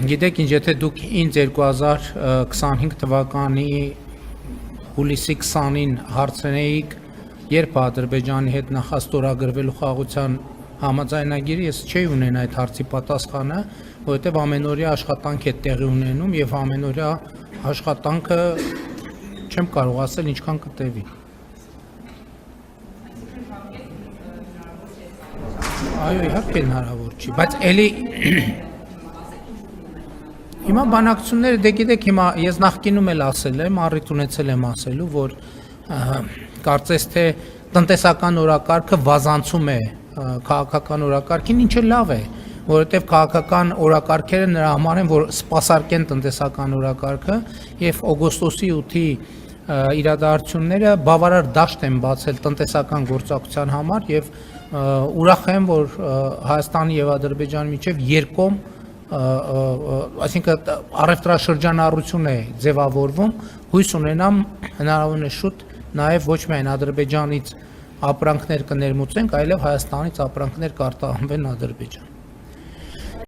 Գիտեք ինչ, եթե դուք ինձ 2025 թվականի հուլիսի 20-ին հարցնեիք, երբ Ադրբեջանի հետ նախաստորագրվելու խաղաղության համաձայնագիրը, ես չէի ունենա այդ հարցի պատասխանը, որովհետև ամենօրյա աշխատանք է տեղի ունենում եւ ամենօրյա աշխատանքը չեմ կարող ասել ինչքան կտևի։ Այո, իհարկե հնարավոր չի, բայց էլի հիմա բանակցությունները, դե գիտեք, հիմա ես նախկինում էլ ասել եմ, առիթ ունեցել եմ ասելու, որ կարծես թե տնտեսական օրակարգը վազանցում է քաղաքական օրակարգին, ինչը լավ է, որովհետև քաղաքական օրակարգերը նրա համար են, որ սպասարկեն տնտեսական օրակարգը եւ օգոստոսի 8-ի իրադարձությունները բավարար դաշտ են բացել տնտեսական գործակցության համար եւ ուրախ եմ, որ Հայաստանի եւ Ադրբեջանի միջեւ երկկողմ, այսինքն առևտրաշրջանառություն է ձևավորվում, հույս ունենամ հնարավորինս շուտ նաեւ ոչ միայն Ադրբեջանից ապրանքներ կներմուծենք, այլև Հայաստանից ապրանքներ կարտահանվեն Ադրբեջան։